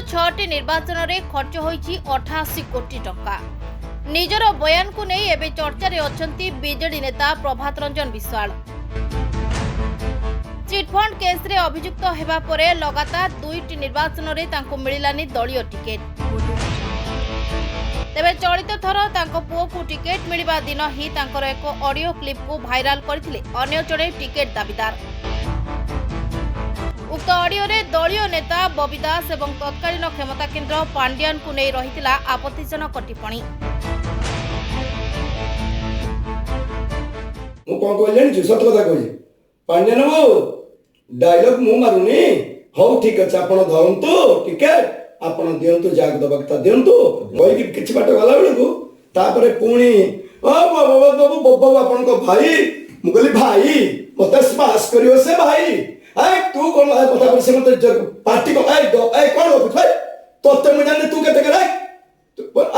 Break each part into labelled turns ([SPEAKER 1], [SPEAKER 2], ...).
[SPEAKER 1] छटी निर्वाचन में खर्च होईछि 88 कोटी टंका। निजर बयान को नहीं एबे चर्चा रे अछंती बीजेडी नेता प्रभात रंजन विश्वाल। चिटफंड केस रे अभियुक्त हेबा परे लगातार 2टी निर्वाचन रे तांको मिलिलानी दलीय टिकेट। तेबे चलित थर तांको पुओ को टिकेट मिलिबा दिन ही तांकर एक ऑडियो क्लिप को वायरल करथिले अन्य जणे टिकेट दाबीदार। उक्त ऑडियो रे दलीय नेता बबी दास एवं तत्कालीन क्षमता केन्द्र पांड्यान को नहीं रहितिला आपत्तिजनक टिप्पणी।
[SPEAKER 2] मु कोन कहले सत कथा कहले पांड्यान बाबू डायलॉग मु मारुनी हो ठीक अछि आपण धरंतु टिकेट आपण दियंतु जाग दबकता दियंतु होई कि किछ बाट गला बेलकु तापरे पुणी ओ बाबू बाबू आपण को भाई मु कहली भाई मते स्माश करियो से भाई आई तू कोन कथा पर से मते पार्टी को आई दो आई कोन हो भाई तोते मु जाने तू केते करे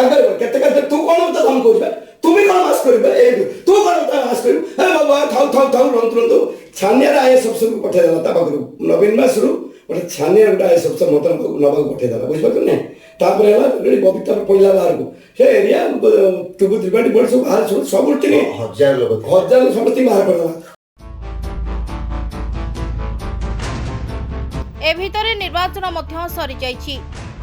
[SPEAKER 2] अगर केते केते तू कोन मते हम कहबे तुमी कोन मास करबे ए तू कोन मते मास करबे ए बाबा थाउ रंतु छानिया आए सब सब पठे देला ता बगरु नवीन मासरु ओटे छानिया गुडा आए सब सब मत नबा पठे देला बुझ पात ने तापर हला बबिता पहिला बाहर को से एरिया तुबु त्रिपाठी बोल सब बाहर सब उठनी हजार समति बाहर पड़ला।
[SPEAKER 1] ए भितरे निर्वाचन मध्य सरी जाइछि।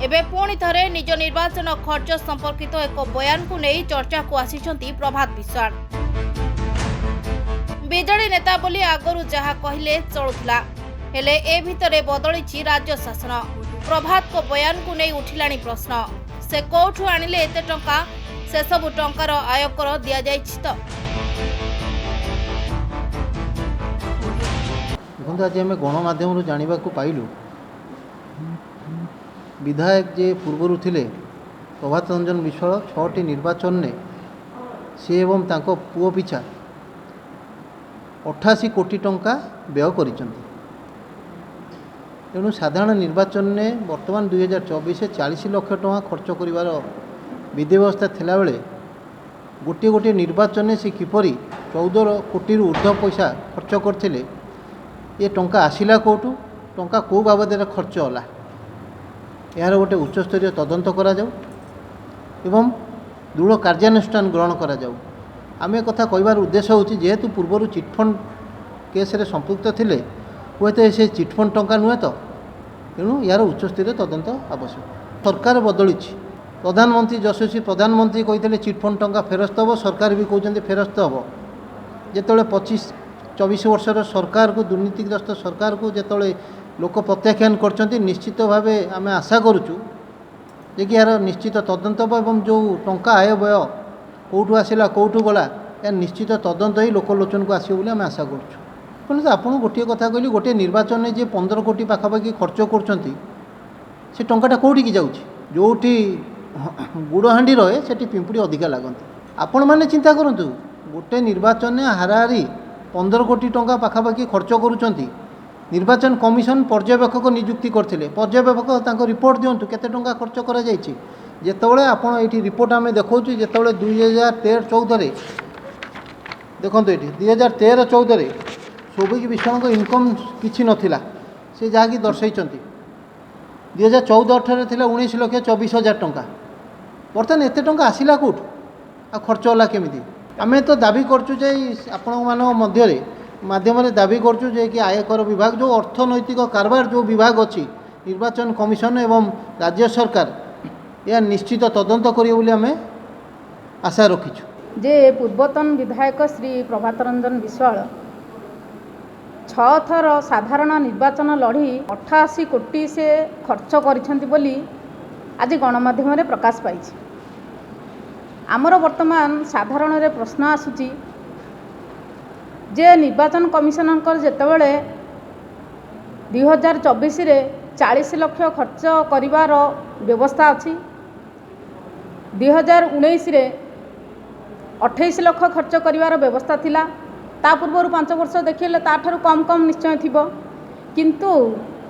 [SPEAKER 1] एबे पुणी थरे निज निर्वाचन खर्च संपर्कित एक बयान को नहीं चर्चा को आसिछंती प्रभात विश्वाल। बीजेडी नेता बोली आगरु जहा कहिले चलुथला हेले ए भितरे बदलिछि राज्य शासन। प्रभात को बयान को नहीं उठिलाणी प्रश्न से कोठु आनिले एते टंका से सब टंकार आयकर दिया जाइछि त।
[SPEAKER 3] देखो आज आम गणमाध्यम जानवा पाइलु विधायक जे पूर्वर थे प्रभात रंजन विश्वाल 6टी निर्वाचन ने सी एवं तांको पुओ पिछा 88 कोटी टंका व्यय करिसंती। तेणु साधारण निर्वाचन ने वर्तमान 2024 40 लाख टंका खर्च करिवार विधि व्यवस्था थिला बेले गोटे गोटे निर्वाचन से किपरि 14 कोटी रु ऊर्ध्व पैसा खर्च करथिले ये टंका आसिला कोटू टंका को बाबद खर्च होला यार गोटे उच्चस्तरीय तदंत करा जाऊ एवं दृढ़ कार्यानुष्ठान ग्रहण करा जाऊ। आमे कथा कहबार उद्देश्य होची जेहेतु पूर्वर चिटफंड केस रे संपृक्त थिले हुए से चिटफंड टंका नुहे तो तेणु यार उच्चस्तरीय तदंत आवश्यक। सरकार बदली प्रधानमंत्री यशस्वी प्रधानमंत्री कहते चिटफंड टंका फेरस्त हम सरकार भी कहते फेरस्त हम जिते 25-24 वर्षर सरकार को दुर्नीतिग्रस्त सरकार को जिते लोक प्रत्याख्यान कर निश्चित भाव आम आशा करुचु जे कि यार निश्चित तदंत एवं जो टंका आय व्यय कौटू आसला कौटू गला यार निश्चित तदंत ही लोकलोचन को आसो बोली आम आशा करुचु। कहते आपको गोटे कथा कहली गोटे निर्वाचन में जे 15 कोटी पाखापाखि खर्च कर से टंकाटा कौटी की जाऊँगी जोटी गुड़हांडी रहे से पिंपुड़ी अधिका लगती। आपण मैंने चिंता करूँ गोटे निर्वाचन में हाराहारी 15 कोटी टंका पाखापाखि खर्च करुँच निर्वाचन कमिशन पर्यवेक्षक नियुक्ति करथिले पर्यवेक्षक तांको रिपोर्ट दियंतु केते टंका खर्च करा जायछि जेतेबेले आपण एठी रिपोर्ट आमे देखौछु जेतेबेले 2013-14 रे देखंतु एठी 2013-14 रे सौभिक विश्वाल को इनकम किछि नथिला से जाकी दर्शाइछंती 2014-18 थिला 19,24,000 टंका बर्तमान एते टंका आसिला कोठ आ खर्च होला केमिति आमे तो दाबी करछु जे आपण मानो मध्य रे माध्यम दाबी करछु जे कि आयकर विभाग जो अर्थनैतिक कारबार जो विभाग अच्छी निर्वाचन कमिशन एवं राज्य सरकार या निश्चित तदंत करियो बोली आमे आशा रखिछु।
[SPEAKER 4] जे पूर्वतन विधायक श्री प्रभात रंजन विश्वाल 6 थर साधारण निर्वाचन लड़ी 88 कोटी से खर्च करिसेंती बोली आज गणमाध्यम रे प्रकाश पाइछि। आमर वर्तमान साधारण रे प्रश्न आसुची जे निर्वाचन कमिशनर जेतेबेले 2024 रे 40 लाख खर्च करिवार व्यवस्था अच्छी 2019 रे 28 लाख खर्च करिवार व्यवस्था थिला ता पूर्व 5 वर्ष देखिले ताठारु कम निश्चय थिबो किंतु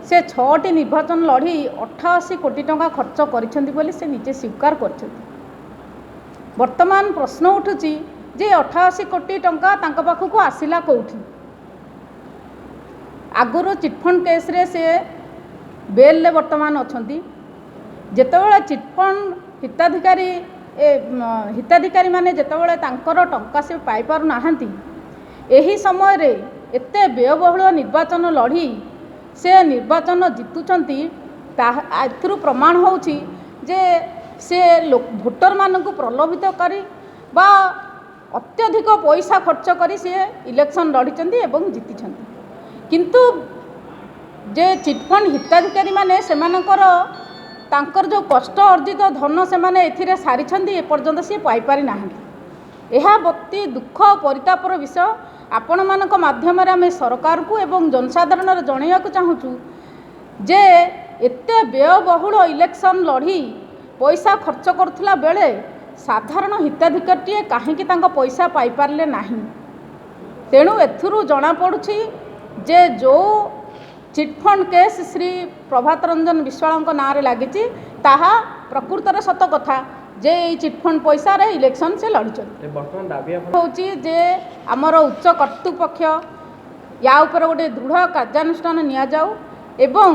[SPEAKER 4] से 6टी निर्वाचन लड़ी 88 कोटी टंका खर्च करिसेंती बोली से निजे स्वीकार करछंती। वर्तमान प्रश्न उठुची जे 88 कोटी टंका तांका पाखकु आसिला कोठी आगुरु चिटफंड केस रे से बेल ले वर्तमान अछंती ଯେତେବେଳେ ଚିଟଫଣ୍ଡ ହିତାଧିକାରୀ ମାନେ ଯେତେବେଳେ ତାଙ୍କର ଟଙ୍କା ସେ ପାଇପାରୁନାହାନ୍ତି, ଏହି ସମୟରେ ଏତେ ବ୍ୟୟବହୁଳ ନିର୍ବାଚନ ଲଢ଼ି ସେ ନିର୍ବାଚନ ଜିତୁଛନ୍ତି, ତାହା ଏଥିରୁ ପ୍ରମାଣ ହେଉଛି ଯେ ସେ ଭୋଟରମାନଙ୍କୁ ପ୍ରଲୋଭିତ କରି ବା ଅତ୍ୟଧିକ ପଇସା ଖର୍ଚ୍ଚ କରି ସେ ଇଲେକ୍ସନ୍ ଲଢ଼ିଛନ୍ତି ଏବଂ ଜିତିଛନ୍ତି। କିନ୍ତୁ ଯେ ଚିଟଫଣ୍ଡ ହିତାଧିକାରୀ ମାନେ ସେମାନଙ୍କର ତାଙ୍କର ଯେଉଁ କଷ୍ଟ ଅର୍ଜିତ ଧନ ସେମାନେ ଏଥିରେ ସାରିଛନ୍ତି, ଏପର୍ଯ୍ୟନ୍ତ ସିଏ ପାଇପାରି ନାହାନ୍ତି। ଏହା ଅତି ଦୁଃଖ ପରିତାପର ବିଷୟ। ଆପଣମାନଙ୍କ ମାଧ୍ୟମରେ ଆମେ ସରକାରକୁ ଏବଂ ଜନସାଧାରଣରେ ଜଣାଇବାକୁ ଚାହୁଁଛୁ ଯେ ଏତେ ବ୍ୟୟବହୁଳ ଇଲେକ୍ସନ୍ ଲଢ଼ି ପଇସା ଖର୍ଚ୍ଚ କରୁଥିଲା ବେଳେ ସାଧାରଣ ହିତାଧିକାରୀଟିଏ କାହିଁକି ତାଙ୍କ ପଇସା ପାଇପାରିଲେ ନାହିଁ। ତେଣୁ ଏଥିରୁ ଜଣାପଡ଼ୁଛି ଯେ ଯେଉଁ ଚିଟଫଣ୍ଡ କେସ୍ ଶ୍ରୀ ପ୍ରଭାତ ରଞ୍ଜନ ବିଶ୍ୱାଳଙ୍କ ନାଁରେ ଲାଗିଛି ତାହା ପ୍ରକୃତରେ ସତ କଥା ଯେ ଏଇ ଚିଟଫଣ୍ଡ ପଇସାରେ ଇଲେକ୍ସନ୍ ସେ ଲଢ଼ିଛନ୍ତି। ହେଉଛି ଯେ ଆମର ଉଚ୍ଚ କର୍ତ୍ତୃପକ୍ଷ ୟା ଉପରେ ଗୋଟେ ଦୃଢ଼ କାର୍ଯ୍ୟାନୁଷ୍ଠାନ ନିଆଯାଉ ଏବଂ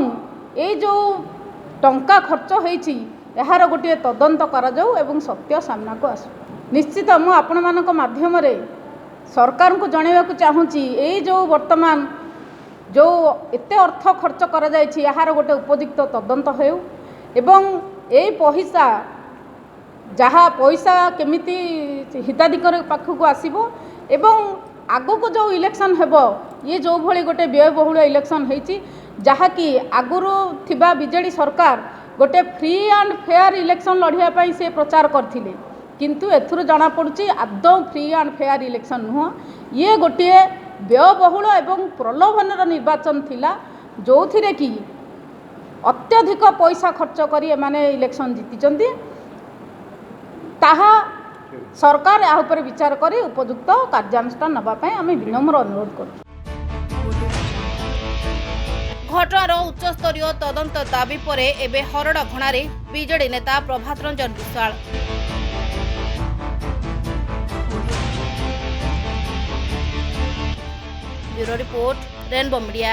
[SPEAKER 4] ଏଇ ଯେଉଁ ଟଙ୍କା ଖର୍ଚ୍ଚ ହେଇଛି ଏହାର ଗୋଟିଏ ତଦନ୍ତ କରାଯାଉ ଏବଂ ସତ୍ୟ ସାମ୍ନାକୁ ଆସୁ। ନିଶ୍ଚିତ ମୁଁ ଆପଣମାନଙ୍କ ମାଧ୍ୟମରେ ସରକାରଙ୍କୁ ଜଣାଇବାକୁ ଚାହୁଁଛି, ଏଇ ଯେଉଁ ବର୍ତ୍ତମାନ ଯେଉଁ ଏତେ ଅର୍ଥ ଖର୍ଚ୍ଚ କରାଯାଇଛି ଏହାର ଗୋଟେ ଉପଯୁକ୍ତ ତଦନ୍ତ ହେଉ ଏବଂ ଏଇ ପଇସା କେମିତି ହିତାଧିକାରୀ ପାଖକୁ ଆସିବ ଏବଂ ଆଗକୁ ଯେଉଁ ଇଲେକ୍ସନ୍ ହେବ, ଇଏ ଯେଉଁଭଳି ଗୋଟେ ବ୍ୟୟବହୁଳ ଇଲେକ୍ସନ୍ ହେଇଛି, ଯାହାକି ଆଗରୁ ଥିବା ବିଜେଡ଼ି ସରକାର ଗୋଟେ ଫ୍ରି ଆଣ୍ଡ ଫେୟାର ଇଲେକ୍ସନ୍ ଲଢ଼ିବା ପାଇଁ ସେ ପ୍ରଚାର କରିଥିଲେ, କିନ୍ତୁ ଏଥିରୁ ଜଣାପଡ଼ୁଛି ଆଦୌ ଫ୍ରି ଆଣ୍ଡ ଫେୟାର ଇଲେକ୍ସନ୍ ନୁହଁ। ଇଏ ଗୋଟିଏ ବ୍ୟୟବହୁଳ ଏବଂ ପ୍ରଲୋଭନର ନିର୍ବାଚନ ଥିଲା, ଯେଉଁଥିରେ କି ଅତ୍ୟଧିକ ପଇସା ଖର୍ଚ୍ଚ କରି ଏମାନେ ଇଲେକ୍ସନ୍ ଜିତିଛନ୍ତି। ତାହା ସରକାର ଏହା ଉପରେ ବିଚାର କରି ଉପଯୁକ୍ତ କାର୍ଯ୍ୟାନୁଷ୍ଠାନ ନେବା ପାଇଁ ଆମେ ବିନମ୍ର ଅନୁରୋଧ କରୁଛୁ।
[SPEAKER 1] ଘଟଣାର ଉଚ୍ଚସ୍ତରୀୟ ତଦନ୍ତ ଦାବି ପରେ ଏବେ ହରଡ଼ଘଣାରେ ବିଜେଡି ନେତା Prabhat Ranjan Biswal. Bureau report, rainbow ମିडिया।